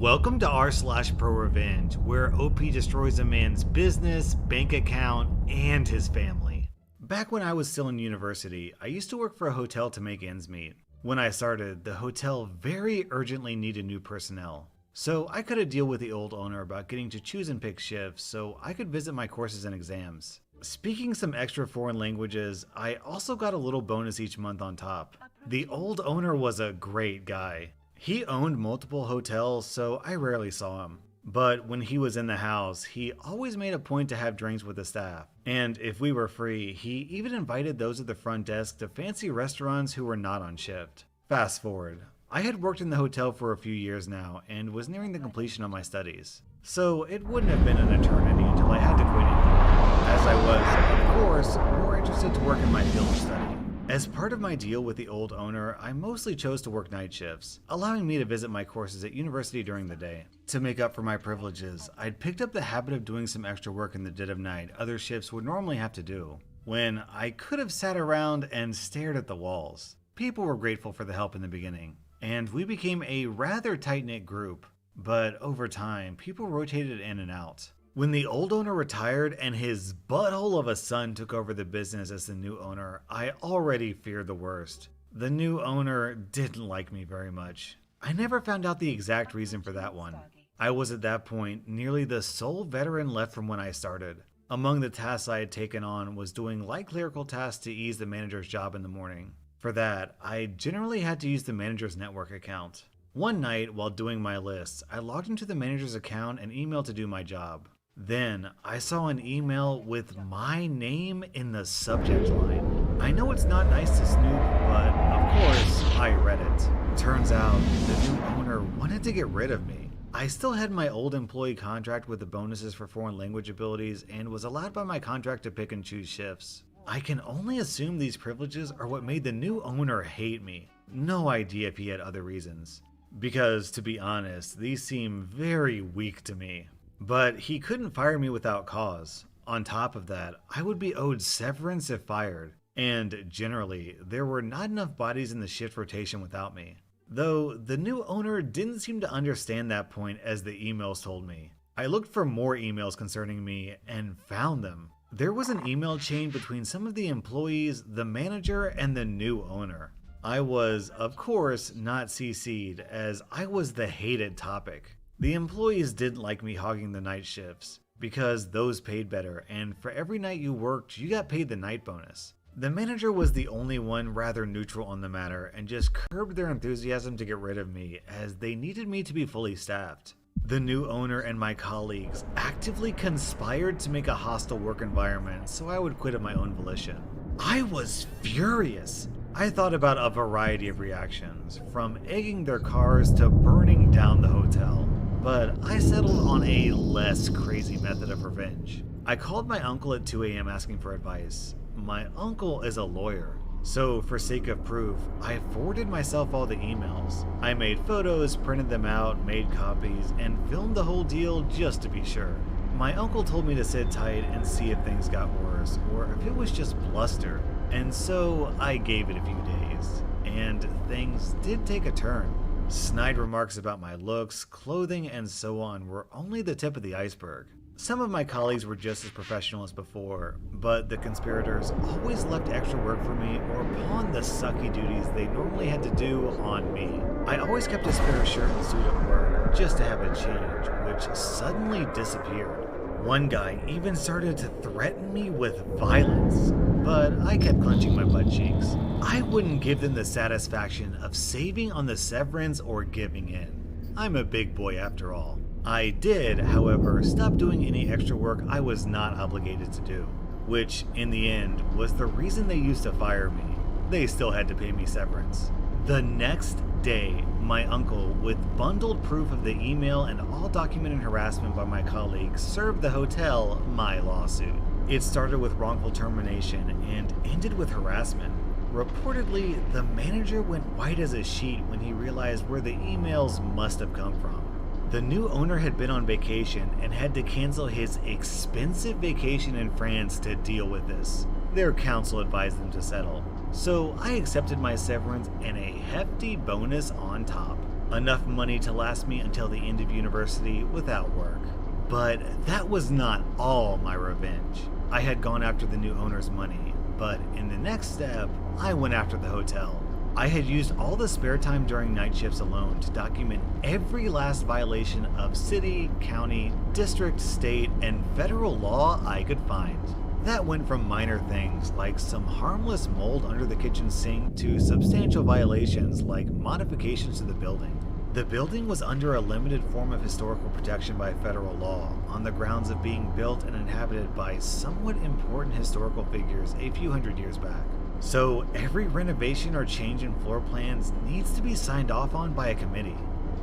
Welcome to r/pro revenge, where OP destroys a man's business, bank account, and his family. Back when I was still in university, I used to work for a hotel to make ends meet. When I started, the hotel very urgently needed new personnel. So I cut a deal with the old owner about getting to choose and pick shifts so I could visit my courses and exams. Speaking some extra foreign languages, I also got a little bonus each month on top. The old owner was a great guy. He owned multiple hotels, so I rarely saw him. But when he was in the house, he always made a point to have drinks with the staff. And if we were free, he even invited those at the front desk to fancy restaurants who were not on shift. Fast forward. I had worked in the hotel for a few years now and was nearing the completion of my studies. So it wouldn't have been an eternity until I had to quit India, as I was, of course, more interested to work in my field of study. As part of my deal with the old owner, I mostly chose to work night shifts, allowing me to visit my courses at university during the day. To make up for my privileges, I'd picked up the habit of doing some extra work in the dead of night other shifts would normally have to do, when I could have sat around and stared at the walls. People were grateful for the help in the beginning, and we became a rather tight-knit group, but over time, people rotated in and out. When the old owner retired and his butthole of a son took over the business as the new owner, I already feared the worst. The new owner didn't like me very much. I never found out the exact reason for that one. I was at that point nearly the sole veteran left from when I started. Among the tasks I had taken on was doing light clerical tasks to ease the manager's job in the morning. For that, I generally had to use the manager's network account. One night, while doing my lists, I logged into the manager's account and emailed to do my job. Then, I saw an email with my name in the subject line. I know it's not nice to snoop, but of course, I read it. Turns out, the new owner wanted to get rid of me. I still had my old employee contract with the bonuses for foreign language abilities and was allowed by my contract to pick and choose shifts. I can only assume these privileges are what made the new owner hate me. No idea if he had other reasons. Because, to be honest, these seem very weak to me. But he couldn't fire me without cause. On top of that, I would be owed severance if fired, and generally, there were not enough bodies in the shift rotation without me. Though, the new owner didn't seem to understand that point as the emails told me. I looked for more emails concerning me and found them. There was an email chain between some of the employees, the manager, and the new owner. I was, of course, not CC'd, as I was the hated topic. The employees didn't like me hogging the night shifts, because those paid better, and for every night you worked, you got paid the night bonus. The manager was the only one rather neutral on the matter, and just curbed their enthusiasm to get rid of me, as they needed me to be fully staffed. The new owner and my colleagues actively conspired to make a hostile work environment so I would quit of my own volition. I was furious. I thought about a variety of reactions, from egging their cars to burning down the hotel. But I settled on a less crazy method of revenge. I called my uncle at 2 a.m. asking for advice. My uncle is a lawyer, so for sake of proof, I forwarded myself all the emails. I made photos, printed them out, made copies, and filmed the whole deal just to be sure. My uncle told me to sit tight and see if things got worse, or if it was just bluster, and so I gave it a few days. And things did take a turn. Snide remarks about my looks, clothing, and so on were only the tip of the iceberg. Some of my colleagues were just as professional as before, but the conspirators always left extra work for me or pawned the sucky duties they normally had to do on me. I always kept a spare shirt and suit at work just to have a change, which suddenly disappeared. One guy even started to threaten me with violence, but I kept clenching my butt cheeks. I wouldn't give them the satisfaction of saving on the severance or giving in. I'm a big boy after all. I did, however, stop doing any extra work I was not obligated to do, which, in the end, was the reason they used to fire me. They still had to pay me severance. The next day, my uncle, with bundled proof of the email and all documented harassment by my colleagues, served the hotel my lawsuit. It started with wrongful termination and ended with harassment. Reportedly, the manager went white as a sheet when he realized where the emails must have come from. The new owner had been on vacation and had to cancel his expensive vacation in France to deal with this. Their counsel advised them to settle. So I accepted my severance and a hefty bonus on top. Enough money to last me until the end of university without work. But that was not all my revenge. I had gone after the new owner's money, but in the next step, I went after the hotel. I had used all the spare time during night shifts alone to document every last violation of city, county, district, state, and federal law I could find. That went from minor things like some harmless mold under the kitchen sink to substantial violations like modifications to the building. The building was under a limited form of historical protection by federal law on the grounds of being built and inhabited by somewhat important historical figures a few hundred years back. So every renovation or change in floor plans needs to be signed off on by a committee,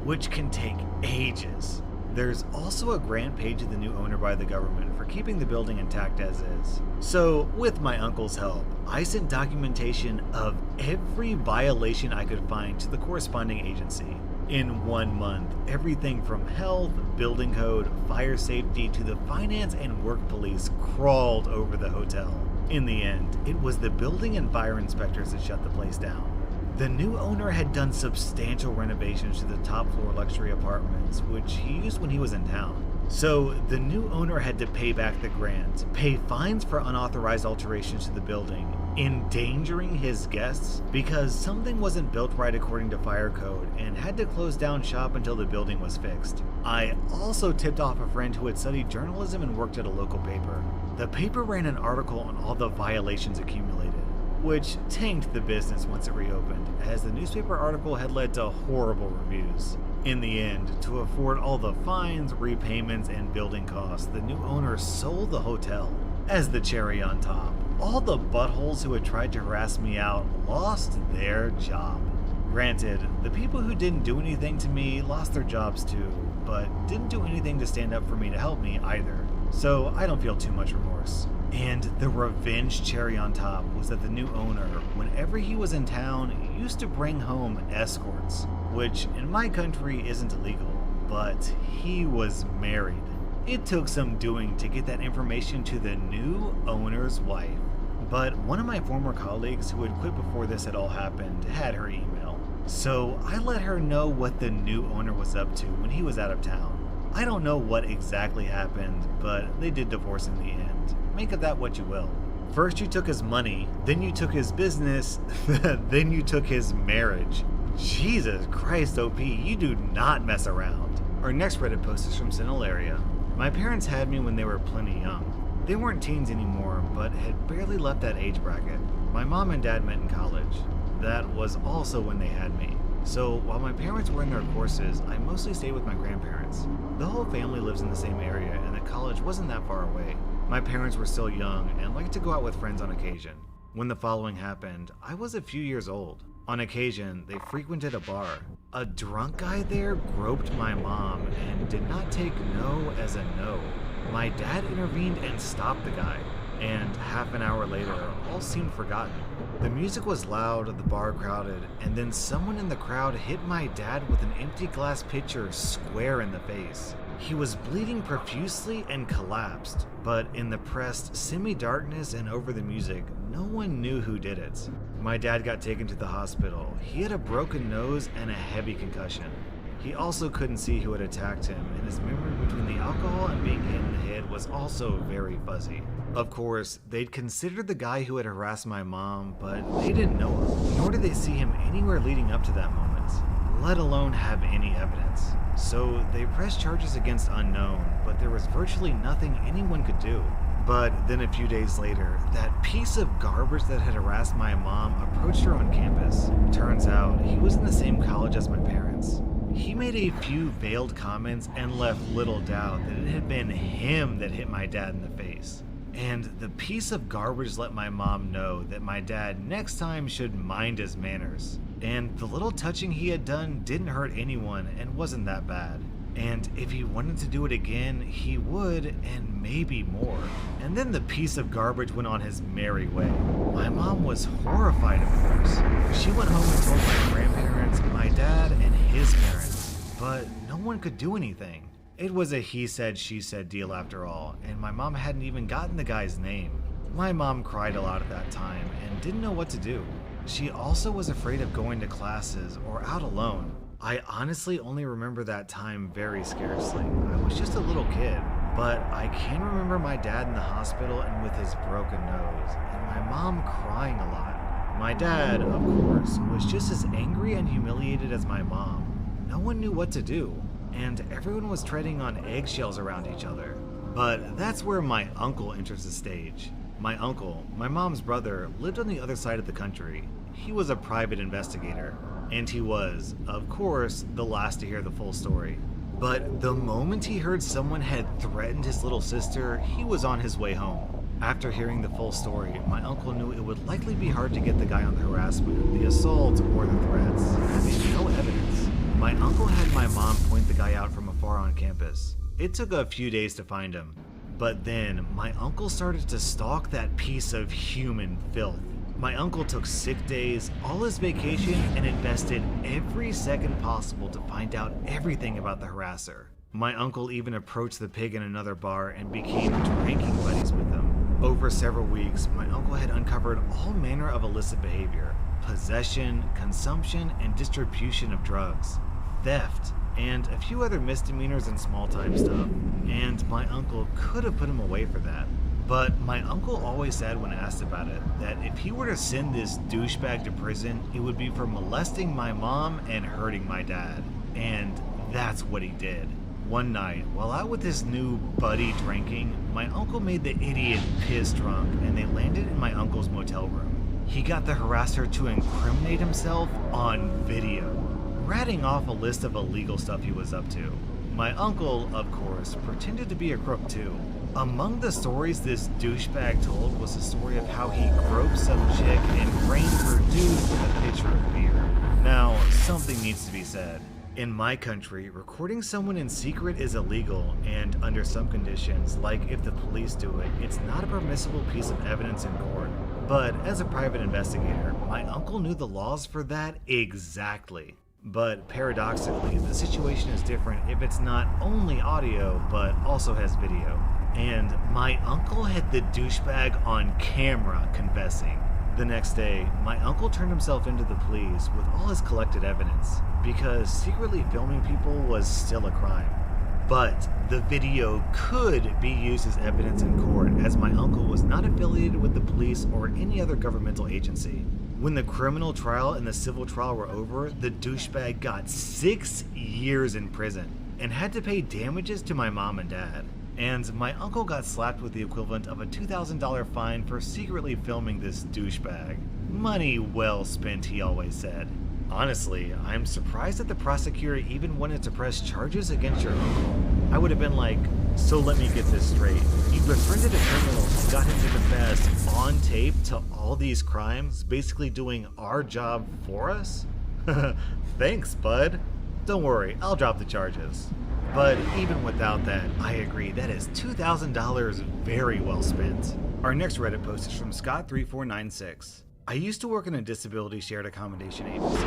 which can take ages. There's also a grant paid to the new owner by the government for keeping the building intact as is. So with my uncle's help, I sent documentation of every violation I could find to the corresponding agency. In 1 month, everything from health, building code, fire safety to the finance and work police crawled over the hotel. In the end, it was the building and fire inspectors that shut the place down. The new owner had done substantial renovations to the top floor luxury apartments, which he used when he was in town. So the new owner had to pay back the grant, pay fines for unauthorized alterations to the building, endangering his guests because something wasn't built right according to fire code, and had to close down shop until the building was fixed. I also tipped off a friend who had studied journalism and worked at a local paper. The paper ran an article on all the violations accumulated, which tanked the business once it reopened, as the newspaper article had led to horrible reviews. In the end, to afford all the fines, repayments, and building costs, the new owner sold the hotel. As the cherry on top, all the buttholes who had tried to harass me out lost their job. Granted, the people who didn't do anything to me lost their jobs too, but didn't do anything to stand up for me to help me either. So I don't feel too much remorse. And the revenge cherry on top was that the new owner, whenever he was in town, used to bring home escorts, which in my country isn't illegal, but he was married. It took some doing to get that information to the new owner's wife. But one of my former colleagues who had quit before this had all happened had her email. So I let her know what the new owner was up to when he was out of town. I don't know what exactly happened, but they did divorce in the end. Make of that what you will. First you took his money, then you took his business, then you took his marriage. Jesus Christ, OP, you do not mess around. Our next Reddit post is from Cineleria. My parents had me when they were plenty young. They weren't teens anymore, but had barely left that age bracket. My mom and dad met in college. That was also when they had me. So while my parents were in their courses, I mostly stayed with my grandparents. The whole family lives in the same area, and the college wasn't that far away. My parents were still young and liked to go out with friends on occasion. When the following happened, I was a few years old. On occasion, they frequented a bar. A drunk guy there groped my mom and did not take no as a no. My dad intervened and stopped the guy, and half an hour later, all seemed forgotten. The music was loud, the bar crowded, and then someone in the crowd hit my dad with an empty glass pitcher square in the face. He was bleeding profusely and collapsed, but in the pressed semi-darkness and over the music, no one knew who did it. My dad got taken to the hospital. He had a broken nose and a heavy concussion. He also couldn't see who had attacked him, and his memory between the alcohol and being hit in the head was also very fuzzy. Of course, they'd considered the guy who had harassed my mom, but they didn't know him, nor did they see him anywhere leading up to that moment, let alone have any evidence. So they pressed charges against unknown, but there was virtually nothing anyone could do. But then a few days later, that piece of garbage that had harassed my mom approached her on campus. Turns out, he was in the same college as my parents. He made a few veiled comments and left little doubt that it had been him that hit my dad in the face. And the piece of garbage let my mom know that my dad next time should mind his manners. And the little touching he had done didn't hurt anyone and wasn't that bad. And if he wanted to do it again, he would, and maybe more. And then the piece of garbage went on his merry way. My mom was horrified, of course. She went home and told my grandparents, my dad, and his parents. But no one could do anything. It was a he said, she said deal after all, and my mom hadn't even gotten the guy's name. My mom cried a lot at that time and didn't know what to do. She also was afraid of going to classes or out alone. I honestly only remember that time very scarcely. I was just a little kid, but I can remember my dad in the hospital and with his broken nose, and my mom crying a lot. My dad, of course, was just as angry and humiliated as my mom. No one knew what to do, and everyone was treading on eggshells around each other. But that's where my uncle enters the stage. My uncle, my mom's brother, lived on the other side of the country. He was a private investigator. And he was, of course, the last to hear the full story. But the moment he heard someone had threatened his little sister, he was on his way home. After hearing the full story, my uncle knew it would likely be hard to get the guy on the harassment, the assault, or the threats, having no evidence. My uncle had my mom point the guy out from afar on campus. It took a few days to find him. But then, my uncle started to stalk that piece of human filth. My uncle took sick days, all his vacation, and invested every second possible to find out everything about the harasser. My uncle even approached the pig in another bar and became drinking buddies with him. Over several weeks, my uncle had uncovered all manner of illicit behavior: possession, consumption, and distribution of drugs, theft, and a few other misdemeanors and small-time stuff. And my uncle could have put him away for that. But my uncle always said when asked about it that if he were to send this douchebag to prison, it would be for molesting my mom and hurting my dad. And that's what he did. One night, while out with his new buddy drinking, my uncle made the idiot piss drunk and they landed in my uncle's motel room. He got the harasser to incriminate himself on video, ratting off a list of illegal stuff he was up to. My uncle, of course, pretended to be a crook too. Among the stories this douchebag told was the story of how he groped some chick and framed her dude with a pitcher of beer. Now, something needs to be said. In my country, recording someone in secret is illegal, and under some conditions, like if the police do it, it's not a permissible piece of evidence in court. But as a private investigator, my uncle knew the laws for that exactly. But paradoxically, the situation is different if it's not only audio, but also has video. And my uncle had the douchebag on camera confessing. The next day, my uncle turned himself into the police with all his collected evidence, because secretly filming people was still a crime. But the video could be used as evidence in court, as my uncle was not affiliated with the police or any other governmental agency. When the criminal trial and the civil trial were over, the douchebag got 6 years in prison and had to pay damages to my mom and dad. And my uncle got slapped with the equivalent of a $2,000 fine for secretly filming this douchebag. Money well spent, he always said. Honestly, I'm surprised that the prosecutor even wanted to press charges against your uncle. I would have been like, so let me get this straight. You befriended a criminal and got him to confess on tape to all these crimes, basically doing our job for us? Thanks, bud. Don't worry, I'll drop the charges. But even without that, I agree, that is $2,000 very well spent. Our next Reddit post is from Scott3496. I used to work in a disability shared accommodation agency.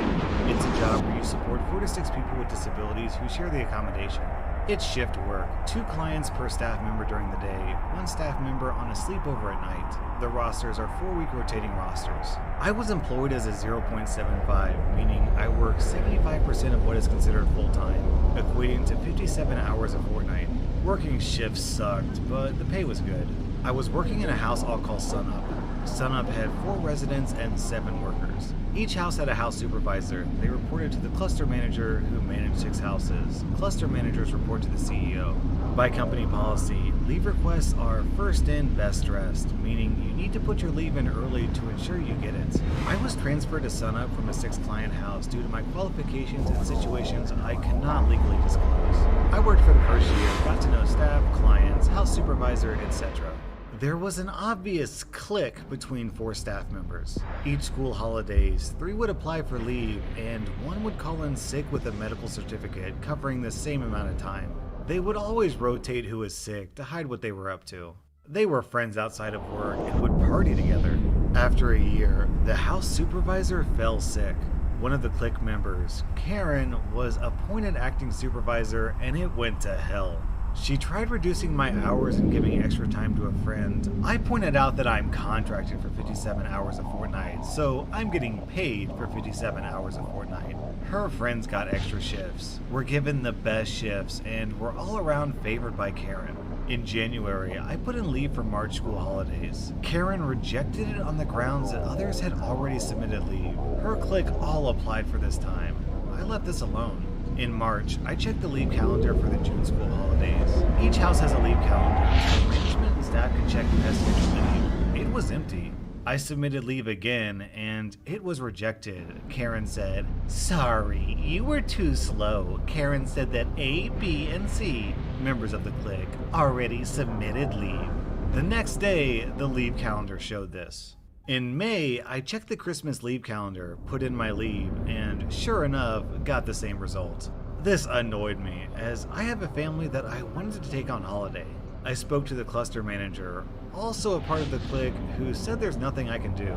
It's a job where you support 4 to 6 people with disabilities who share the accommodation. It's shift work, 2 clients per staff member during the day, 1 staff member on a sleepover at night. The rosters are 4-week rotating rosters. I was employed as a 0.75, meaning I work 75% of what is considered full-time, equating to 57 hours a fortnight. Working shifts sucked, but the pay was good. I was working in a house I'll call Sunup. Sunup had 4 residents and 7 workers. Each house had a house supervisor. They reported to the cluster manager, who managed 6 houses. Cluster managers report to the CEO. By company policy, leave requests are first in, best dressed, meaning you need to put your leave in early to ensure you get it. I was transferred to Sunup from a 6-client house due to my qualifications and situations I cannot legally disclose. I worked for the first year, got to know staff, clients, house supervisor, etc. There was an obvious clique between 4 staff members. Each school holidays, 3 would apply for leave, and 1 would call in sick with a medical certificate covering the same amount of time. They would always rotate who was sick to hide what they were up to. They were friends outside of work and would party together. After a year, the house supervisor fell sick. One of the clique members, Karen, was appointed acting supervisor, and it went to hell. She tried reducing my hours and giving extra time to a friend. I pointed out that I'm contracted for 57 hours a fortnight, so I'm getting paid for 57 hours a fortnight. Her friends got extra shifts, were given the best shifts, and were all around favored by Karen. In January, I put in leave for March school holidays. Karen rejected it on the grounds that others had already submitted leave. Her clique all applied for this time. I left this alone. In March, I checked the leave calendar for the June school holidays. Each house has a leave calendar, so management and staff can check who has scheduled leave. It was empty. I submitted leave again, and it was rejected. Karen said, "Sorry, you were too slow. Karen said that A, B, and C, members of the clique, already submitted leave." The next day, the leave calendar showed this. In May, I checked the Christmas leave calendar, put in my leave, and sure enough, got the same result. This annoyed me, as I have a family that I wanted to take on holiday. I spoke to the cluster manager, also a part of the clique, who said there's nothing I can do.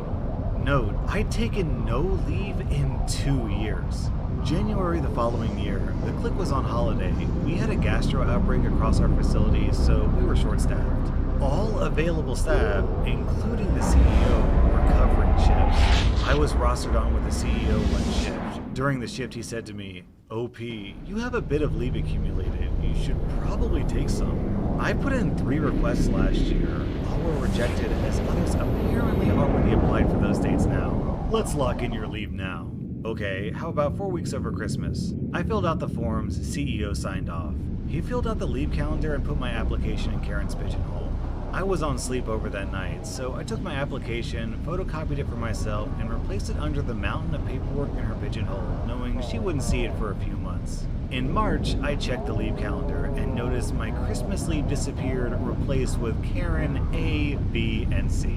Note, I'd taken no leave in 2 years. January the following year, the clique was on holiday. We had a gastro outbreak across our facilities, so we were short-staffed. All available staff, including the CEO, were covering shifts. I was rostered on with the CEO one shift. During the shift, he said to me, "OP, you have a bit of leave accumulated. You should probably take some." I put in 3 requests last year. All were rejected, as others apparently already applied for those dates now. Let's lock in your leave now. Okay, how about 4 weeks over Christmas? I filled out the forms, CEO signed off. He filled out the leave calendar and put my application in Karen's pigeonhole. I was on sleepover that night, so I took my application, photocopied it for myself, and replaced it under the mountain of paperwork in her pigeonhole, knowing she wouldn't see it for a few months. In March, I checked the leave calendar and noticed my Christmas leave disappeared, replaced with Karen A, B, and C.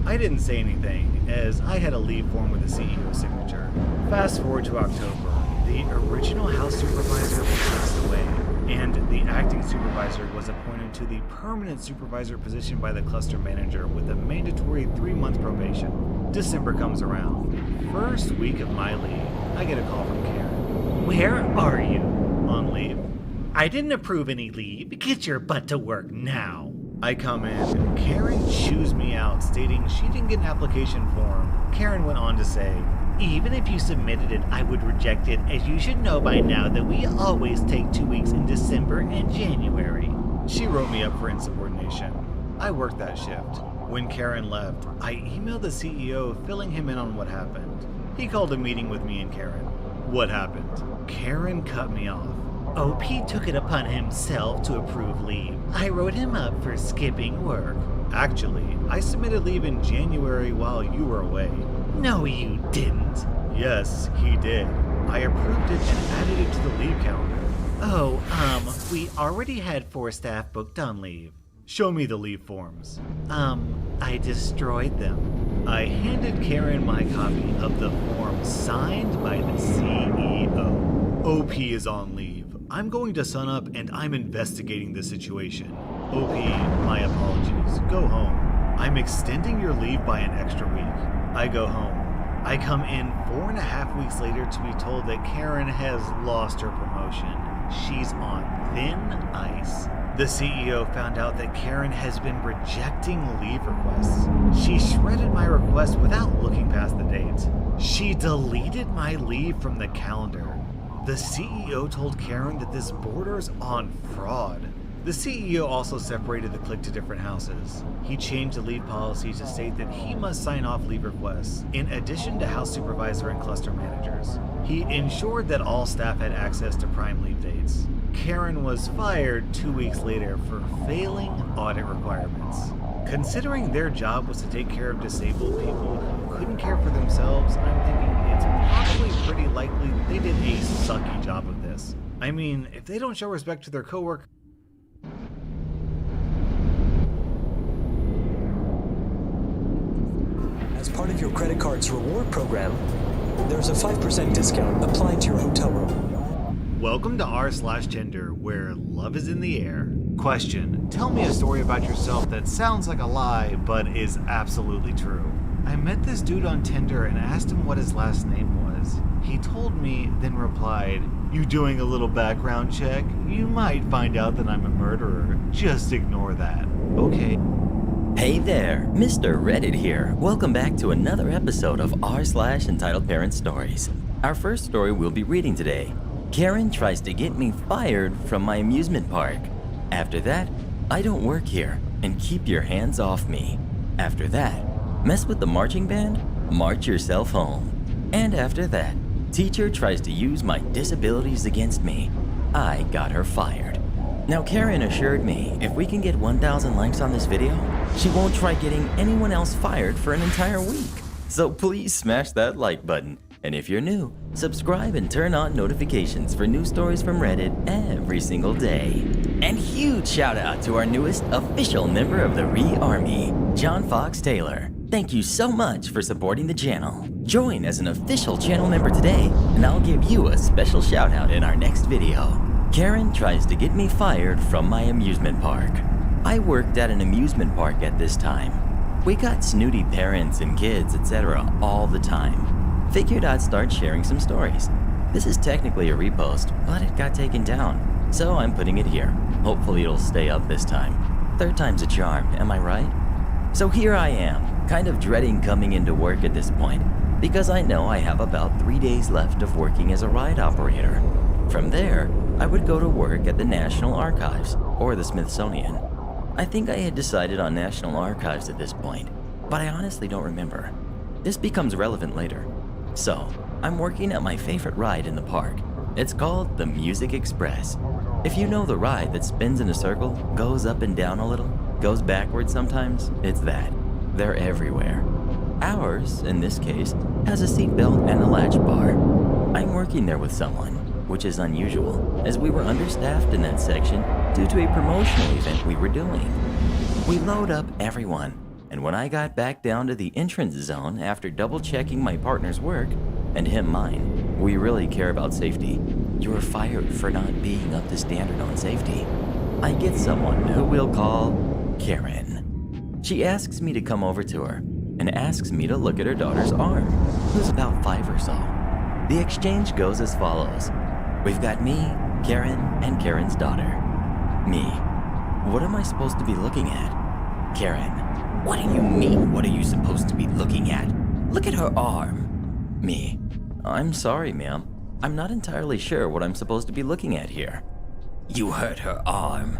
I didn't say anything, as I had a leave form with a CEO signature. Fast forward to October. The original house supervisor passed away, and the acting supervisor was appointed to the permanent supervisor position by the cluster manager with a mandatory 3-month probation. December comes around. First week of my leave, I get a call from Karen. "Where are you?" "On leave." "I didn't approve any leave. Get your butt to work now." I come in. Karen chews me out, stating she didn't get an application form. Karen went on to say, "Even if you submitted it, I would reject it, as you should know by now that we always take 2 weeks in December and January." She wrote me up for insubordination. I worked that shift. When Karen left, I emailed the CEO filling him in on what happened. He called a meeting with me and Karen. What happened? Karen cut me off. "OP took it upon himself to approve leave. I wrote him up for skipping work." "Actually, I submitted leave in January while you were away." "No, you didn't." "Yes, he did. I approved it and added it to the leave calendar." "Oh, we already had 4 staff booked on leave." "Show me the leave forms." I destroyed them." I handed Karen my copy of the form signed by the CEO. "OP is on leave. I'm going to Sunup and I'm investigating the situation. OP, my apologies. Go home. I'm extending your leave by an extra week." I go home. I come in 4.5 weeks later to be told that Karen has lost her promotion. She's on thin ice. The CEO found out that Karen has been rejecting leave requests. She shredded my request without looking past the dates. She deleted my leave from the calendar. The CEO told Karen that this borders on fraud. The CEO also separated the clique to different houses. He changed the leave policy to state that he must sign off leave requests, in addition to house supervisor and cluster managers. He ensured that all staff had access to prime leave dates. Karen was fired 2 weeks later for failing audit requirements. Considering their job was to take care of disabled people who couldn't care for themselves, I'm thinking it's probably pretty likely they did a sucky job of this. I mean, if they don't show respect to their coworker, as part of your credit card's reward program, there's a 5% discount applied to your hotel room. welcome to r/Tinder, where love is in the air. Question: tell me a story about yourself that sounds like a lie, but is absolutely true. I met this dude on Tinder and asked him what his last name was. He told me, then replied, "You doing a little background check? You might find out that I'm a murderer. Just ignore that." Okay. Hey there, Mr. Reddit here. Welcome back to another episode of r/Entitled Parent Stories. Our first story we'll be reading today. Karen tries to get me fired from my amusement park. After that, I don't work here and keep your hands off me. After that, mess with the marching band? March yourself home. And after that, teacher tries to use my disabilities against me. I got her fired. Now Karen assured me if we can get 1,000 likes on this video, she won't try getting anyone else fired for an entire week. So please smash that like button. And if you're new, subscribe and turn on notifications for new stories from Reddit every single day. And huge shout out to our newest official member of the Re-Army, John Fox Taylor. Thank you so much for supporting the channel. Join as an official channel member today, and I'll give you a special shout out in our next video. Karen tries to get me fired from my amusement park. I worked at an amusement park at this time. We got snooty parents and kids, etc. all the time. Figured I'd start sharing some stories. This is technically a repost, but it got taken down, so I'm putting it here. Hopefully it'll stay up this time. Third time's a charm, am I right? So here I am, kind of dreading coming into work at this point, because I know I have about 3 days left of working as a ride operator. From there, I would go to work at the National Archives or the Smithsonian. I think I had decided on National Archives at this point, but I honestly don't remember. This becomes relevant later. So, I'm working at my favorite ride in the park. It's called the Music Express. If you know the ride that spins in a circle, goes up and down a little, goes backwards sometimes, it's that. They're everywhere. Ours, in this case, has a seatbelt and a latch bar. I'm working there with someone, which is unusual, as we were understaffed in that section due to a promotional event we were doing. We load up everyone, and when I got back down to the entrance zone after double checking my partner's work, and him mine, we really care about safety. You were fired for not being up to standard on safety. I get someone who we'll call Karen. She asks me to come over to her, and asks me to look at her daughter's arm, who's about 5 or so. The exchange goes as follows. We've got me, Karen, and Karen's daughter. Me. What am I supposed to be looking at? Karen. What do you mean, what are you supposed to be looking at? Look at her arm. Me. I'm sorry, ma'am. I'm not entirely sure what I'm supposed to be looking at here. You hurt her arm.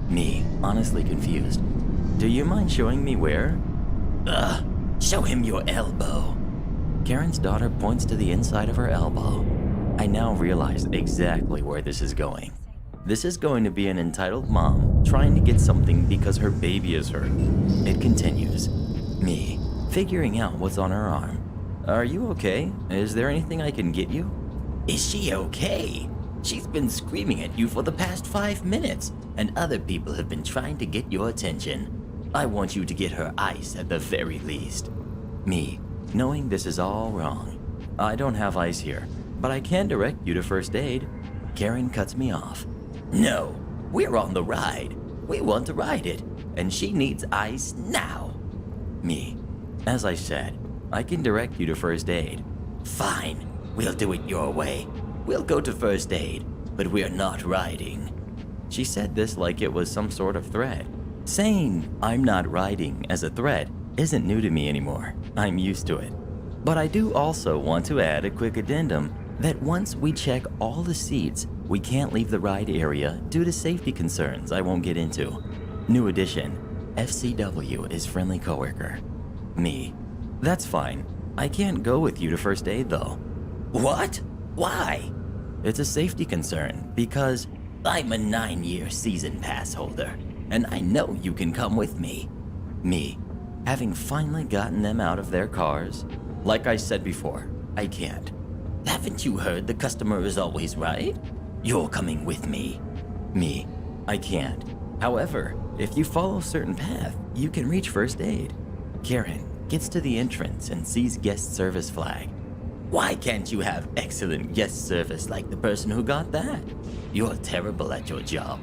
Me, honestly confused. Do you mind showing me where? Show him your elbow. Karen's daughter points to the inside of her elbow. I now realize exactly where this is going. This is going to be an entitled mom trying to get something because her baby is hurt. It continues. Me, figuring out what's on her arm. Are you okay? Is there anything I can get you? Is she okay? She's been screaming at you for the past 5 minutes, and other people have been trying to get your attention. I want you to get her ice at the very least. Me, knowing this is all wrong. I don't have ice here, but I can direct you to first aid. Karen cuts me off. No, we're on the ride. We want to ride it, and she needs ice now. Me, as I said, I can direct you to first aid. Fine, we'll do it your way. We'll go to first aid, but we're not riding. She said this like it was some sort of threat. Saying I'm not riding as a threat isn't new to me anymore. I'm used to it. But I do also want to add a quick addendum that once we check all the seats, we can't leave the ride area due to safety concerns I won't get into. New addition, FCW is friendly coworker. Me. That's fine. I can't go with you to first aid though. What? Why? It's a safety concern because I'm a 9-year season pass holder and I know you can come with me. Me. Having finally gotten them out of their cars, like I said before, I can't. Haven't you heard the customer is always right? You're coming with me. Me. I can't. However, if you follow a certain path, you can reach first aid. Karen gets to the entrance and sees guest service flag. Why can't you have excellent guest service like the person who got that? You're terrible at your job.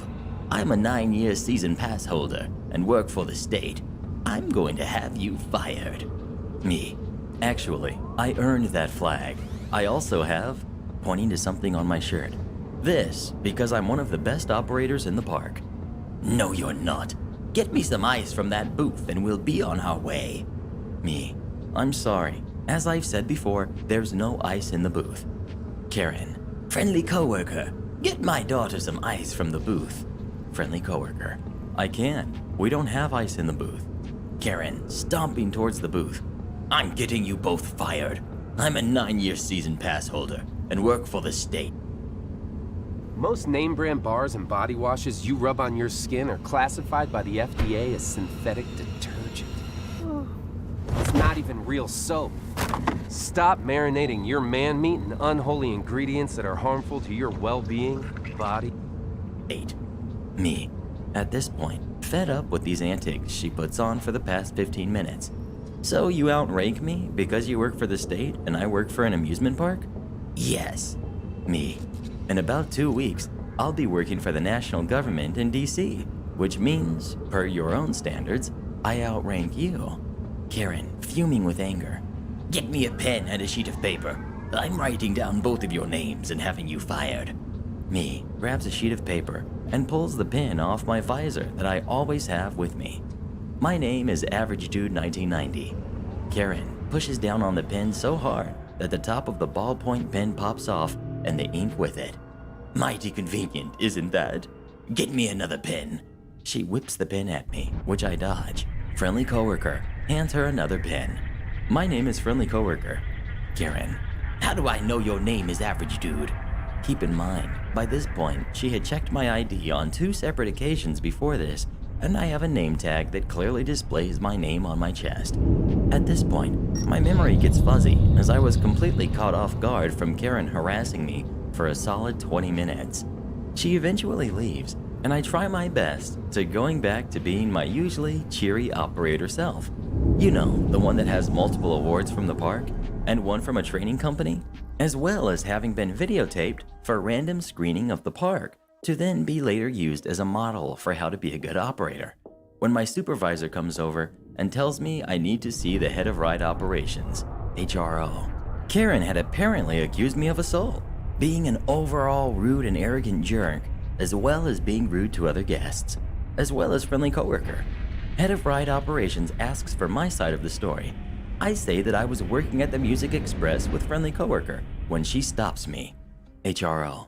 I'm a 9-year season pass holder and work for the state. I'm going to have you fired. Me. Actually, I earned that flag. I also have, pointing to something on my shirt, this because I'm one of the best operators in the park. No, you're not. Get me some ice from that booth and we'll be on our way. Me. I'm sorry. As I've said before, there's no ice in the booth. Karen. Friendly coworker. Get my daughter some ice from the booth. Friendly coworker. I can't. We don't have ice in the booth. Karen, stomping towards the booth. I'm getting you both fired. I'm a 9-year season pass holder and work for the state. Most name brand bars and body washes you rub on your skin are classified by the FDA as synthetic detergent. It's not even real soap. Stop marinating your man meat in unholy ingredients that are harmful to your well-being, body. 8. Me. At this point, fed up with these antics she puts on for the past 15 minutes. So you outrank me because you work for the state and I work for an amusement park? Yes. Me. In about 2 weeks, I'll be working for the national government in DC, which means, per your own standards, I outrank you. Karen, fuming with anger. Get me a pen and a sheet of paper. I'm writing down both of your names and having you fired. Me grabs a sheet of paper and pulls the pen off my visor that I always have with me. My name is Average Dude 1990. Karen pushes down on the pen so hard that the top of the ballpoint pen pops off and the ink with it. Mighty convenient, isn't that? Get me another pen. She whips the pen at me, which I dodge. Friendly coworker hands her another pen. My name is Friendly Coworker. Karen, how do I know your name is Average Dude? Keep in mind, by this point, she had checked my ID on 2 separate occasions before this, and I have a name tag that clearly displays my name on my chest. At this point, my memory gets fuzzy as I was completely caught off guard from Karen harassing me for a solid 20 minutes. She eventually leaves, and I try my best to going back to being my usually cheery operator self. You know, the one that has multiple awards from the park and one from a training company, as well as having been videotaped for random screening of the park to then be later used as a model for how to be a good operator. When my supervisor comes over and tells me I need to see the head of ride operations, HRO. Karen had apparently accused me of assault, being an overall rude and arrogant jerk, as well as being rude to other guests, as well as Friendly Coworker. Head of Ride Operations asks for my side of the story. I say that I was working at the Music Express with Friendly Coworker when she stops me. HRO.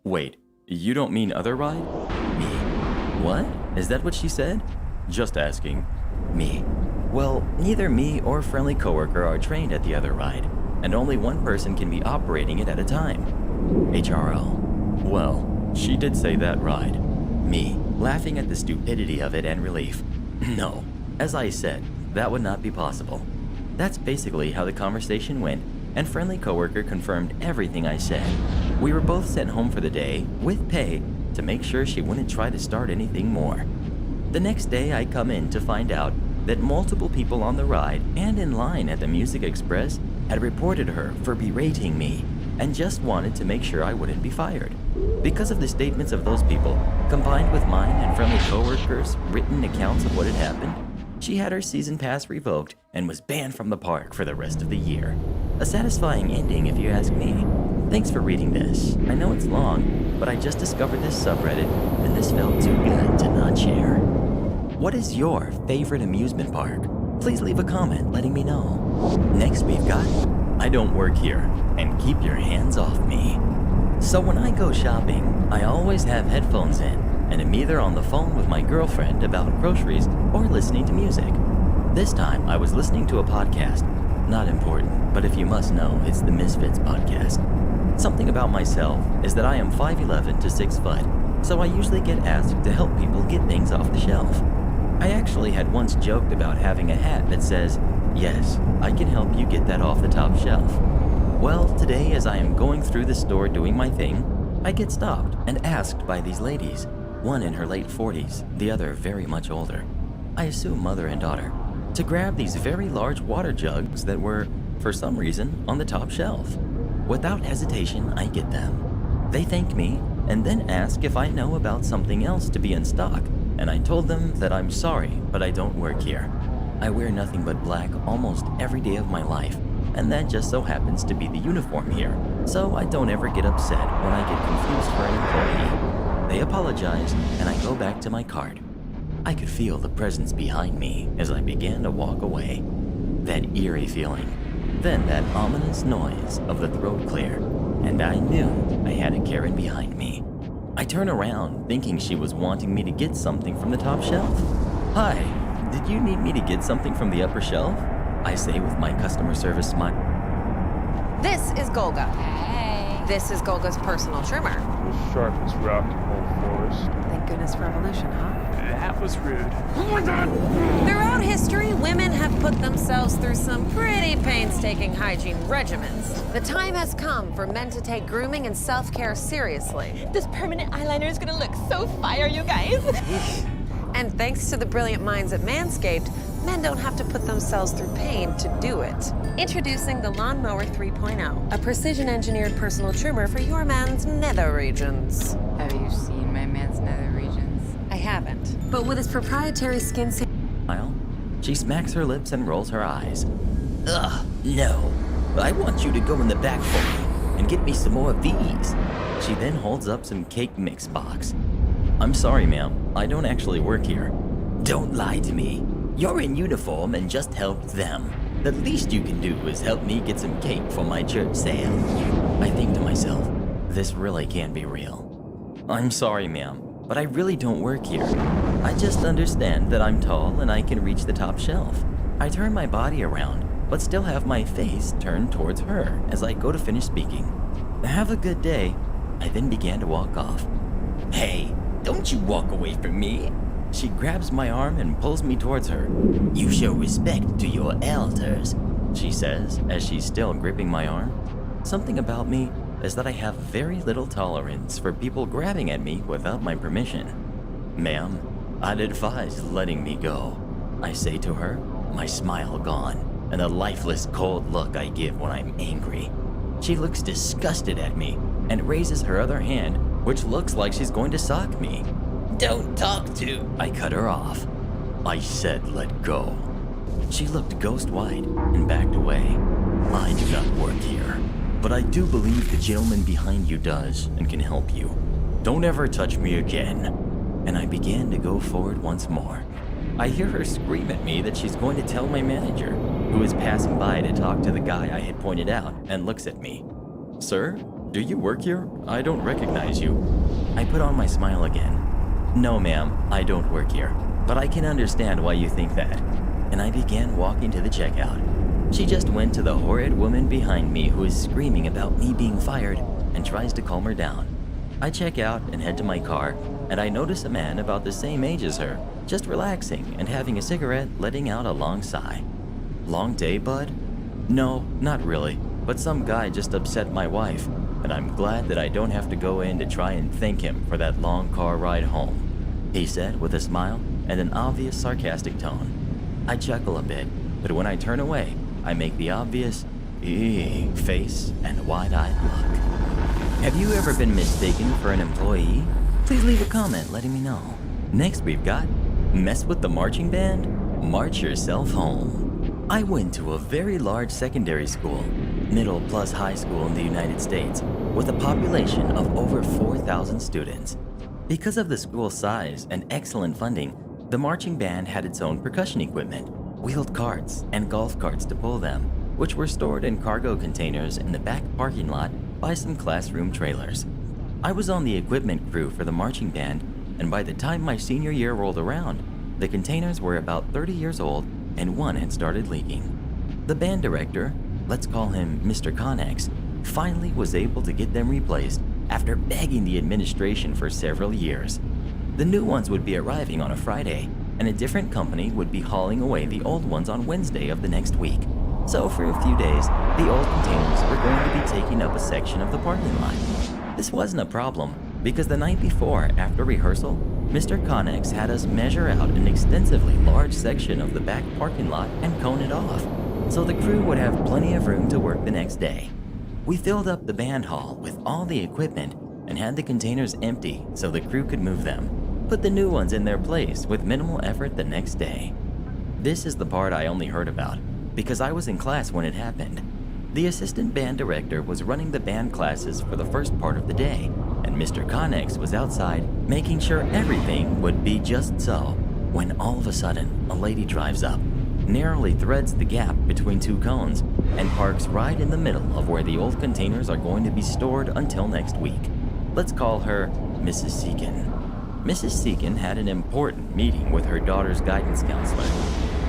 Wait, you don't mean other ride? Me. What? Is that what she said? Just asking. Me. Well, neither me or Friendly Coworker are trained at the other ride, and only one person can be operating it at a time. HRO. Well, she did say that ride. Me, laughing at the stupidity of it and relief. No, as I said, that would not be possible. That's basically how the conversation went, and Friendly Coworker confirmed everything I said. We were both sent home for the day, with pay, to make sure she wouldn't try to start anything more. The next day I come in to find out that multiple people on the ride and in line at the Music Express had reported her for berating me and just wanted to make sure I wouldn't be fired. Because of the statements of those people, combined with mine and Friendly Coworkers' written accounts of what had happened, She had her season pass revoked and was banned from the park for the rest of the year. A satisfying ending if you ask me. Thanks for reading this. I know it's long, but I just discovered this subreddit and this felt too good to not share. What is your favorite amusement park? Please leave a comment letting me know. Next we've got I Don't Work Here and Keep Your Hands Off Me. So when I go shopping, I always have headphones in and am either on the phone with my girlfriend about groceries or listening to music. This time I was listening to a podcast. Not important, but if you must know, it's the Misfits podcast. Something about myself is that I am 5'11" to 6 foot, so I usually get asked to help people get things off the shelf. I actually had once joked about having a hat that says, "Yes, I can help you get that off the top shelf." Well, today as I am going through the store doing my thing, I get stopped and asked by these ladies, one in her late 40s, the other very much older, I assume mother and daughter, to grab these very large water jugs that were, for some reason, on the top shelf. Without hesitation, I get them. They thank me and then ask if I know about something else to be in stock, and I told them that I'm sorry, but I don't work here. I wear nothing but black almost every day of my life, and that just so happens to be the uniform here, so I don't ever get upset when I get confused for an employee. They apologize, and I go back to my cart. I could feel the presence behind me as I began to walk away. That eerie feeling, then that ominous noise of the throat clear, and I knew I had a Karen behind me. I turn around thinking she was wanting me to get something from the top shelf. "Hi, did you need me to get something from the upper shelf?" I say with my customer service smile. This is Golga. Hey. This is Golga's personal trimmer. The sharpest rock in the whole forest. Thank goodness for evolution, huh? That was rude. Throughout history, women have put themselves through some pretty painstaking hygiene regimens. The time has come for men to take grooming and self-care seriously. This permanent eyeliner is gonna look so fire, you guys. And thanks to the brilliant minds at Manscaped, men don't have to put themselves through pain to do it. Introducing the Lawnmower 3.0, a precision-engineered personal trimmer for your man's nether regions. Have you seen my man's nether regions? I haven't. But with its proprietary skin She smacks her lips and rolls her eyes. Ugh, no. I want you to go in the back for me and get me some more of these. She then holds up some cake mix box. I'm sorry, ma'am. I don't actually work here. Don't lie to me. You're in uniform and just helped them. The least you can do is help me get some cake for my church sale. I think to myself, this really can't be real. I'm sorry, ma'am, but I really don't work here. I just understand that I'm tall and I can reach the top shelf. I turn my body around, but still have my face turned towards her as I go to finish speaking. Have a good day. I then began to walk off. Hey, don't you walk away from me. She grabs my arm and pulls me towards her. You show respect to your elders, she says as she's still gripping my arm. Something about me is that I have very little tolerance for people grabbing at me without my permission. Ma'am, I'd advise letting me go, I say to her, my smile gone, and a lifeless cold look I give when I'm angry. She looks disgusted at me and raises her other hand, which looks like she's going to sock me. Don't talk to... I cut her off. I said let go. She looked ghost-white and backed away. I do not work here, but I do believe the gentleman behind you does and can help you. Don't ever touch me again. And I began to go forward once more. I hear her scream at me that she's going to tell my manager, who is passing by to talk to the guy I had pointed out, and looks at me. Sir, do you work here? I don't recognize you. I put on my smile again. No, ma'am, I don't work here, but I can understand why you think that. And I began walking to the checkout. She just went to the horrid woman behind me who is screaming about me being fired and tries to calm her down. I check out and head to my car, and I notice a man about the same age as her, just relaxing and having a cigarette, letting out a long sigh. Long day, bud? No, not really, but some guy just upset my wife, and I'm glad that I don't have to go in to try and thank him for that long car ride home, he said with a smile and an obvious sarcastic tone. I chuckle a bit, but when I turn away, I make the obvious face and a wide-eyed look. Have you ever been mistaken for an employee? Please leave a comment letting me know. Next we've got Mess with the Marching Band? March yourself home. I went to a very large secondary school, middle plus high school in the United States, with a population of over 4,000 students. Because of the school's size and excellent funding, the marching band had its own percussion equipment, wheeled carts, and golf carts to pull them, which were stored in cargo containers in the back parking lot by some classroom trailers. I was on the equipment crew for the marching band, and by the time my senior year rolled around, the containers were about 30 years old and one had started leaking. The band director, let's call him Mr. Connex, finally was able to get them replaced after begging the administration for several years. The new ones would be arriving on a Friday, and a different company would be hauling away the old ones on Wednesday of the next week. So for a few days, the old containers were going to be taking up a section of the parking lot. This wasn't a problem, because the night before, after rehearsal, Mr. Connex had us measure out an extensively large section of the back parking lot and cone it off, so the crew would have plenty of room to work the next day. We filled up the band hall with all the equipment and had the containers empty so the crew could move them, put the new ones in their place with minimal effort the next day. This is the part I only heard about, because I was in class when it happened. The assistant band director was running the band classes for the first part of the day, and Mr. Connex was outside making sure everything would be just so, when all of a sudden a lady drives up, narrowly threads the gap between two cones, and parks right in the middle of where the old containers are going to be stored until next week. Let's call her Mrs. Seekin. Mrs. Seekin had an important meeting with her daughter's guidance counselor.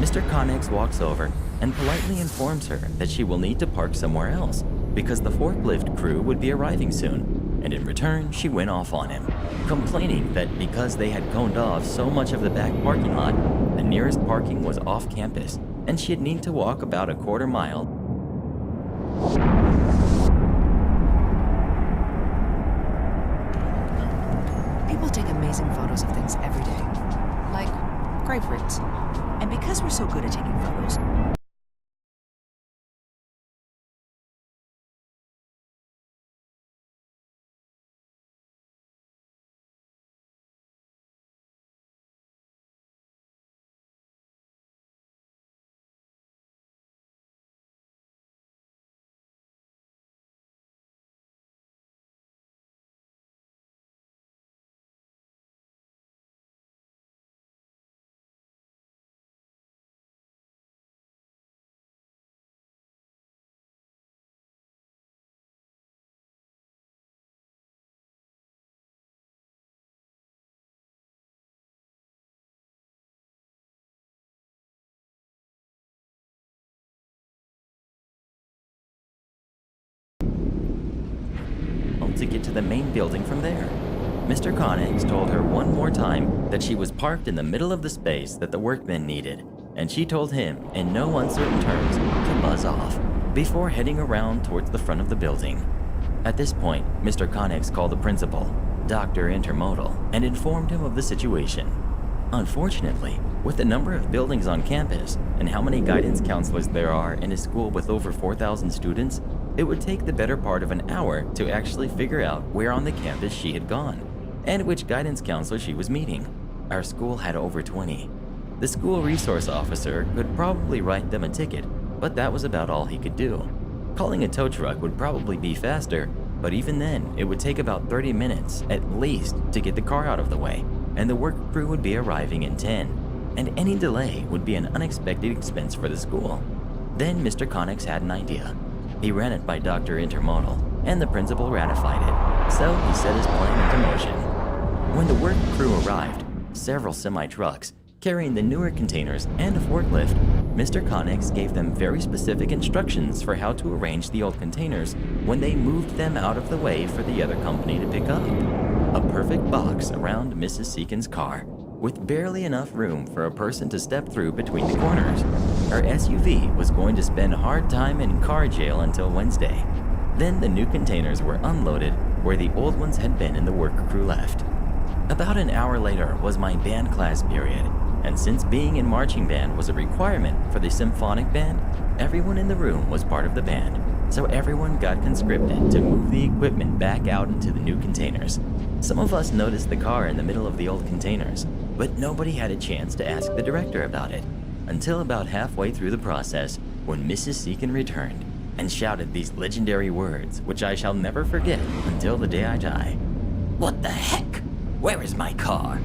Mr. Connex walks over and politely informs her that she will need to park somewhere else because the forklift crew would be arriving soon, and in return she went off on him, complaining that because they had coned off so much of the back parking lot, the nearest parking was off campus and she'd need to walk about a quarter mile. People take amazing photos of things every day, like grapefruits. And because we're so good at taking photos, to get to the main building from there. Mr. Connex told her one more time that she was parked in the middle of the space that the workmen needed, and she told him, in no uncertain terms, to buzz off before heading around towards the front of the building. At this point, Mr. Connex called the principal, Dr. Intermodal, and informed him of the situation. Unfortunately, with the number of buildings on campus and how many guidance counselors there are in a school with over 4,000 students, it would take the better part of an hour to actually figure out where on the campus she had gone and which guidance counselor she was meeting. Our school had over 20. The school resource officer could probably write them a ticket, but that was about all he could do. Calling a tow truck would probably be faster, but even then, it would take about 30 minutes at least to get the car out of the way, and the work crew would be arriving in 10, and any delay would be an unexpected expense for the school. Then Mr. Connex had an idea. He ran it by Dr. Intermodal, and the principal ratified it, so he set his plan into motion. When the work crew arrived, several semi-trucks carrying the newer containers and a forklift, Mr. Connex gave them very specific instructions for how to arrange the old containers when they moved them out of the way for the other company to pick up. A perfect box around Mrs. Seekin's car, with barely enough room for a person to step through between the corners. Her SUV was going to spend hard time in car jail until Wednesday. Then the new containers were unloaded where the old ones had been and the work crew left. About an hour later was my band class period, and since being in marching band was a requirement for the symphonic band, everyone in the room was part of the band, so everyone got conscripted to move the equipment back out into the new containers. Some of us noticed the car in the middle of the old containers, but nobody had a chance to ask the director about it, until about halfway through the process when Mrs. Seacon returned and shouted these legendary words, which I shall never forget until the day I die. "What the heck? Where is my car?"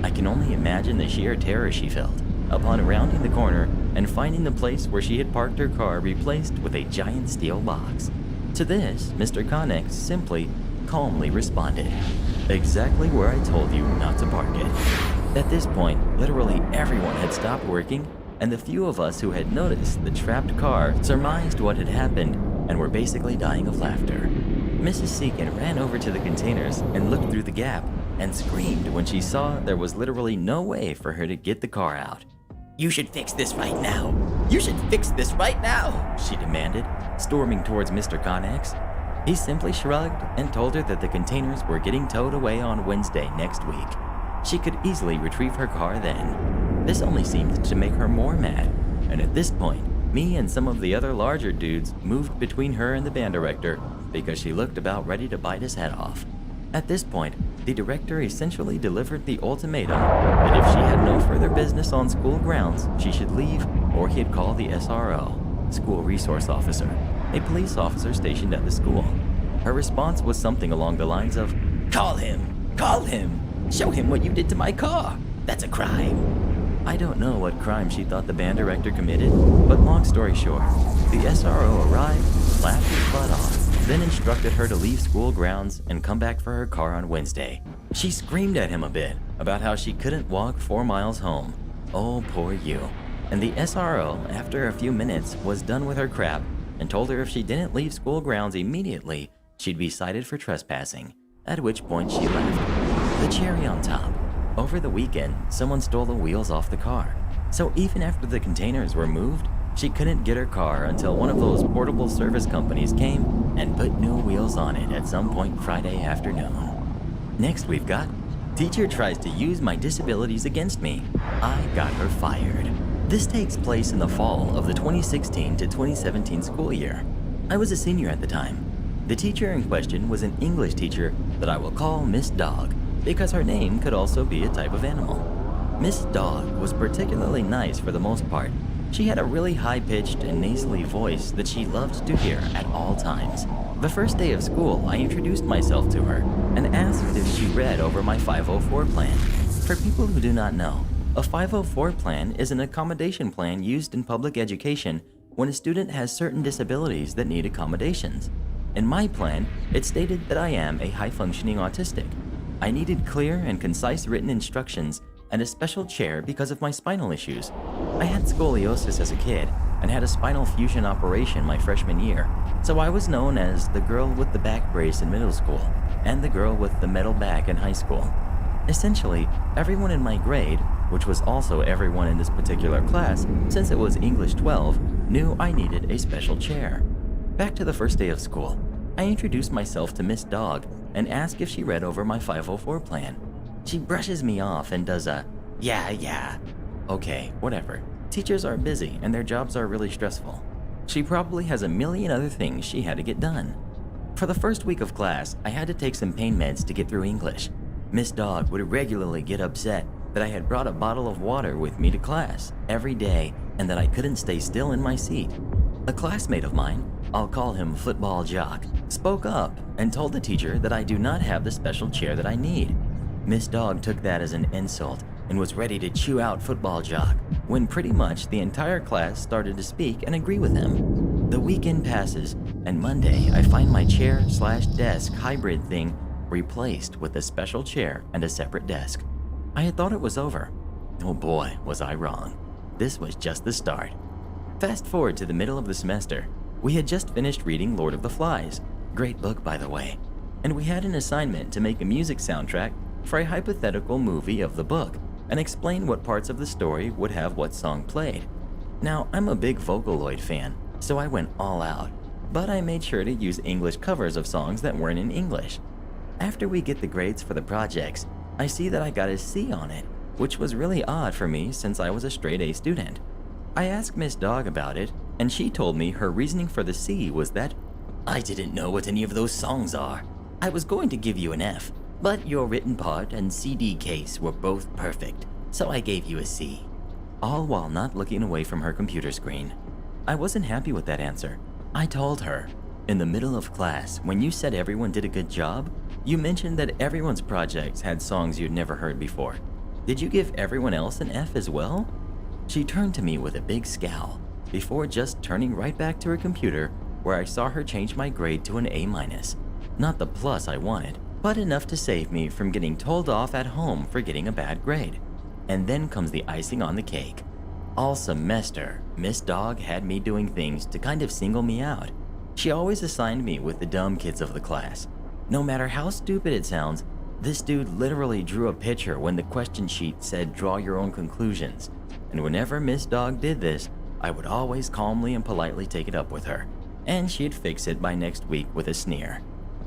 I can only imagine the sheer terror she felt upon rounding the corner and finding the place where she had parked her car replaced with a giant steel box. To this, Mr. Connex simply, calmly responded, "Exactly where I told you not to park it." At this point, literally everyone had stopped working, and the few of us who had noticed the trapped car surmised what had happened and were basically dying of laughter. Mrs. Seacon ran over to the containers and looked through the gap and screamed when she saw there was literally no way for her to get the car out. "You should fix this right now! You should fix this right now!" she demanded, storming towards Mr. Connex. He simply shrugged and told her that the containers were getting towed away on Wednesday next week. She could easily retrieve her car then. This only seemed to make her more mad, and at this point, me and some of the other larger dudes moved between her and the band director because she looked about ready to bite his head off. At this point, the director essentially delivered the ultimatum that if she had no further business on school grounds, she should leave or he'd call the SRO, School Resource Officer, a police officer stationed at the school. Her response was something along the lines of, "Call him! Call him! Show him what you did to my car! That's a crime!" I don't know what crime she thought the band director committed, but long story short, the SRO arrived, laughed his butt off, then instructed her to leave school grounds and come back for her car on Wednesday. She screamed at him a bit about how she couldn't walk 4 miles home. Oh, poor you. And the SRO, after a few minutes, was done with her crap and told her if she didn't leave school grounds immediately, she'd be cited for trespassing, at which point she left. The cherry on top. Over the weekend, someone stole the wheels off the car. So even after the containers were moved, she couldn't get her car until one of those portable service companies came and put new wheels on it at some point Friday afternoon. Next we've got, teacher tries to use my disabilities against me. I got her fired. This takes place in the fall of the 2016 to 2017 school year. I was a senior at the time. The teacher in question was an English teacher that I will call Miss Dog, because her name could also be a type of animal. Miss Dog was particularly nice for the most part. She had a really high-pitched and nasally voice that she loved to hear at all times. The first day of school, I introduced myself to her and asked if she read over my 504 plan. For people who do not know, a 504 plan is an accommodation plan used in public education when a student has certain disabilities that need accommodations. In my plan, it stated that I am a high-functioning autistic. I needed clear and concise written instructions and a special chair because of my spinal issues. I had scoliosis as a kid and had a spinal fusion operation my freshman year, so I was known as the girl with the back brace in middle school and the girl with the metal back in high school. Essentially, everyone in my grade, which was also everyone in this particular class since it was English 12, knew I needed a special chair. Back to the first day of school, I introduced myself to Miss Dog and asked if she read over my 504 plan. She brushes me off and does a, yeah. Okay, whatever. Teachers are busy and their jobs are really stressful. She probably has a million other things she had to get done. For the first week of class, I had to take some pain meds to get through English. Miss Dog would regularly get upset that I had brought a bottle of water with me to class every day and that I couldn't stay still in my seat. A classmate of mine, I'll call him Football Jock, spoke up and told the teacher that I do not have the special chair that I need. Miss Dog took that as an insult and was ready to chew out Football Jock when pretty much the entire class started to speak and agree with him. The weekend passes and Monday I find my chair/desk hybrid thing replaced with a special chair and a separate desk. I had thought it was over. Oh boy, was I wrong. This was just the start. Fast forward to the middle of the semester. We had just finished reading Lord of the Flies. Great book, by the way. And we had an assignment to make a music soundtrack for a hypothetical movie of the book and explain what parts of the story would have what song played. Now, I'm a big Vocaloid fan, so I went all out, but I made sure to use English covers of songs that weren't in English. After we get the grades for the projects, I see that I got a C on it, which was really odd for me since I was a straight A student. I asked Miss Dog about it, and she told me her reasoning for the C was that I didn't know what any of those songs are. I was going to give you an F, but your written part and CD case were both perfect, so I gave you a C. all while not looking away from her computer screen. I wasn't happy with that answer. I told her, in the middle of class, when you said everyone did a good job, you mentioned that everyone's projects had songs you'd never heard before. Did you give everyone else an F as well? She turned to me with a big scowl, before just turning right back to her computer, where I saw her change my grade to an A-. Not the plus I wanted, but enough to save me from getting told off at home for getting a bad grade. And then comes the icing on the cake. All semester, Miss Dog had me doing things to kind of single me out. She always assigned me with the dumb kids of the class. No matter how stupid it sounds, this dude literally drew a picture when the question sheet said draw your own conclusions. And whenever Miss Dog did this, I would always calmly and politely take it up with her, and she'd fix it by next week with a sneer.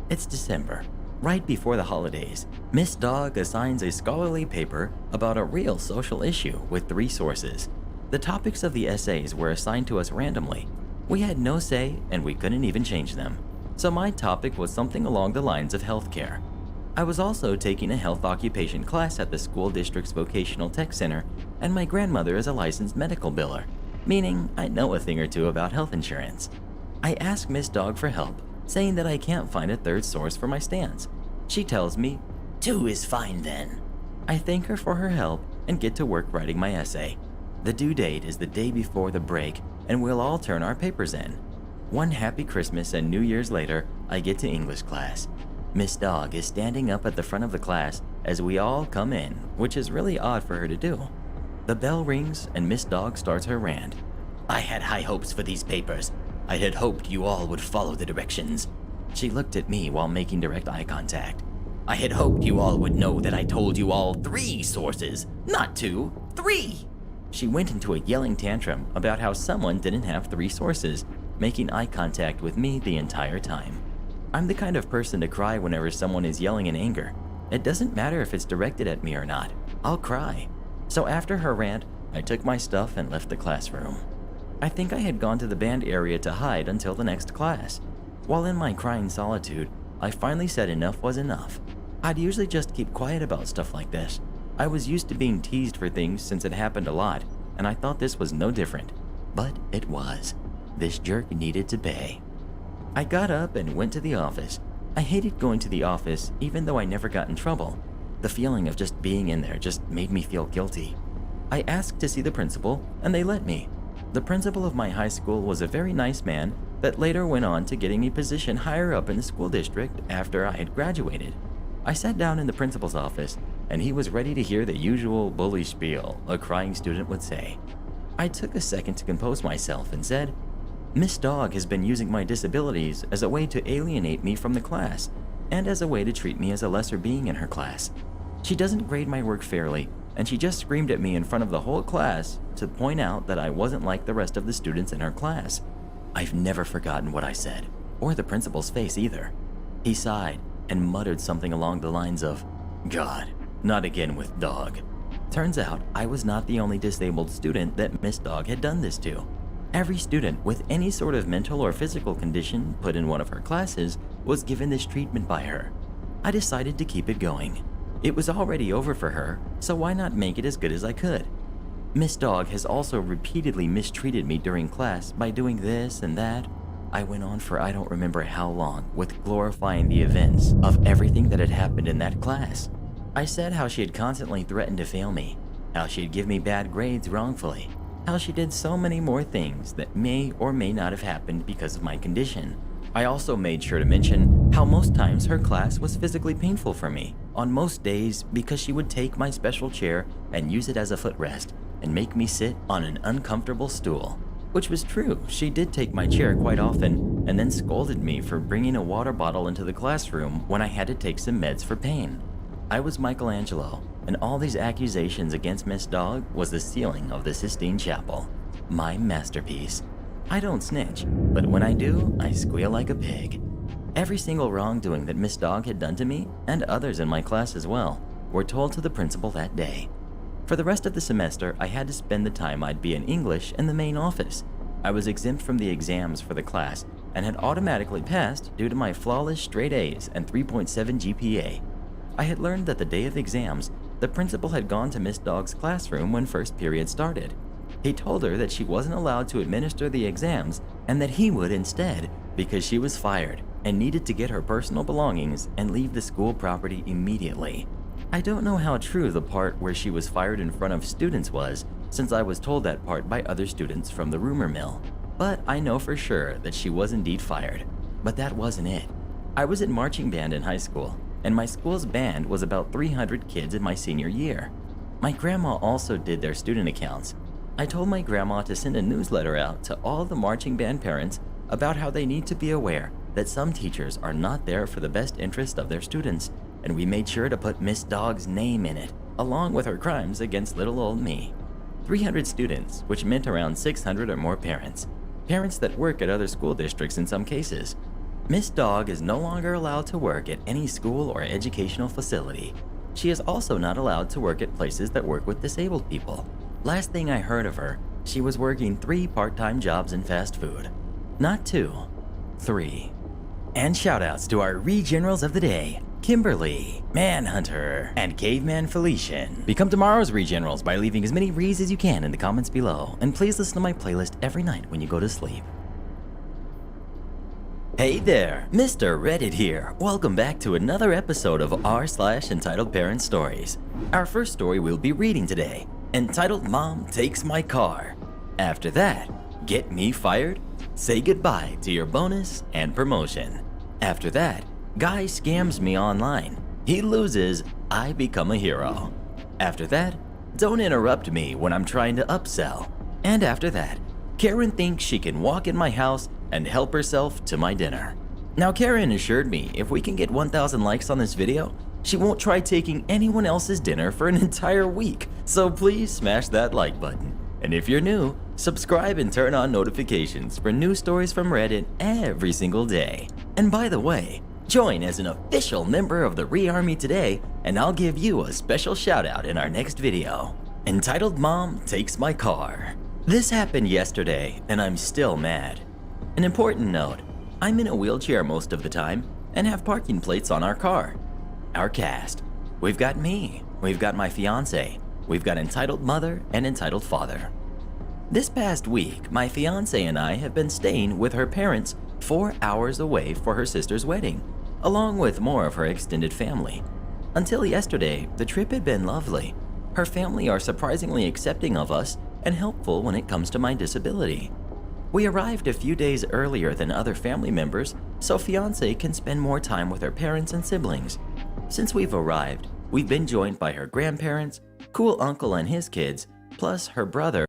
It's December, right before the holidays. Miss Dog assigns a scholarly paper about a real social issue with 3 sources. The topics of the essays were assigned to us randomly. We had no say, and we couldn't even change them. So my topic was something along the lines of healthcare. I was also taking a health occupation class at the school district's vocational tech center, and my grandmother is a licensed medical biller, meaning I know a thing or two about health insurance. I ask Miss Dog for help, saying that I can't find a 3rd source for my stance. She tells me, 2 is fine then. I thank her for her help and get to work writing my essay. The due date is the day before the break, and we'll all turn our papers in. One happy Christmas and New Year's later, I get to English class. Miss Dog is standing up at the front of the class as we all come in, which is really odd for her to do. The bell rings and Miss Dog starts her rant. I had high hopes for these papers. I had hoped you all would follow the directions. She looked at me while making direct eye contact. I had hoped you all would know that I told you all 3 sources, not 2, 3. She went into a yelling tantrum about how someone didn't have 3 sources, making eye contact with me the entire time. I'm the kind of person to cry whenever someone is yelling in anger. It doesn't matter if it's directed at me or not. I'll cry. So after her rant, I took my stuff and left the classroom. I think I had gone to the band area to hide until the next class. While in my crying solitude, I finally said enough was enough. I'd usually just keep quiet about stuff like this. I was used to being teased for things since it happened a lot, and I thought this was no different. But it was. This jerk needed to pay. I got up and went to the office. I hated going to the office even though I never got in trouble. The feeling of just being in there just made me feel guilty. I asked to see the principal, and they let me. The principal of my high school was a very nice man that later went on to getting a position higher up in the school district after I had graduated. I sat down in the principal's office, and he was ready to hear the usual bully spiel a crying student would say. I took a second to compose myself and said, Miss Dog has been using my disabilities as a way to alienate me from the class, and as a way to treat me as a lesser being in her class. She doesn't grade my work fairly, and she just screamed at me in front of the whole class to point out that I wasn't like the rest of the students in her class. I've never forgotten what I said, or the principal's face either. He sighed and muttered something along the lines of, God, not again with Dog. Turns out I was not the only disabled student that Miss Dog had done this to. Every student with any sort of mental or physical condition put in one of her classes was given this treatment by her. I decided to keep it going. It was already over for her, so why not make it as good as I could? Miss Dog has also repeatedly mistreated me during class by doing this and that. I went on for I don't remember how long with glorifying the events of everything that had happened in that class. I said how she had constantly threatened to fail me, how she'd give me bad grades wrongfully, how she did so many more things that may or may not have happened because of my condition. I also made sure to mention how most times her class was physically painful for me, on most days because she would take my special chair and use it as a footrest and make me sit on an uncomfortable stool. Which was true, she did take my chair quite often and then scolded me for bringing a water bottle into the classroom when I had to take some meds for pain. I was Michelangelo, and all these accusations against Miss Dog was the ceiling of the Sistine Chapel, my masterpiece. I don't snitch, but when I do, I squeal like a pig. Every single wrongdoing that Miss Dog had done to me, and others in my class as well, were told to the principal that day. For the rest of the semester, I had to spend the time I'd be in English in the main office. I was exempt from the exams for the class and had automatically passed due to my flawless straight A's and 3.7 GPA. I had learned that the day of exams, the principal had gone to Miss Dog's classroom when first period started. He told her that she wasn't allowed to administer the exams and that he would instead because she was fired and needed to get her personal belongings and leave the school property immediately. I don't know how true the part where she was fired in front of students was, since I was told that part by other students from the rumor mill. But I know for sure that she was indeed fired. But that wasn't it. I was in marching band in high school, and my school's band was about 300 kids in my senior year. My grandma also did their student accounts. I told my grandma to send a newsletter out to all the marching band parents about how they need to be aware that some teachers are not there for the best interest of their students, and we made sure to put Miss Dog's name in it, along with her crimes against little old me. 300 students, which meant around 600 or more parents. Parents that work at other school districts in some cases. Miss Dog is no longer allowed to work at any school or educational facility. She is also not allowed to work at places that work with disabled people. Last thing I heard of her, she was working 3 part-time jobs in fast food. Not 2, 3. And shoutouts to our Regenerals of the day, Kimberly, Manhunter, and Caveman Felician. Become tomorrow's Regenerals by leaving as many rees as you can in the comments below, and please listen to my playlist every night when you go to sleep. Hey there, Mr. Reddit here. Welcome back to another episode of r/Entitled Parent Stories. Our first story we'll be reading today, entitled Mom Takes My Car. After that, Get Me Fired? Say goodbye to your bonus and promotion. After that, Guy scams me online. He loses, I become a hero. After that, don't interrupt me when I'm trying to upsell. And after that, Karen thinks she can walk in my house and help herself to my dinner. Now Karen assured me if we can get 1,000 likes on this video, she won't try taking anyone else's dinner for an entire week. So please smash that like button. And if you're new, subscribe and turn on notifications for new stories from Reddit every single day. And by the way, join as an official member of the Re-Army today, and I'll give you a special shout out in our next video, entitled Mom Takes My Car. This happened yesterday, and I'm still mad. An important note, I'm in a wheelchair most of the time and have parking plates on our car. Our cast. We've got me, we've got my fiance, we've got entitled mother and entitled father. This past week, my fiance and I have been staying with her parents 4 hours away for her sister's wedding, along with more of her extended family. Until yesterday, the trip had been lovely. Her family are surprisingly accepting of us and helpful when it comes to my disability. We arrived a few days earlier than other family members, so fiance can spend more time with her parents and siblings. Since we've arrived, we've been joined by her grandparents, cool uncle and his kids, plus her brother,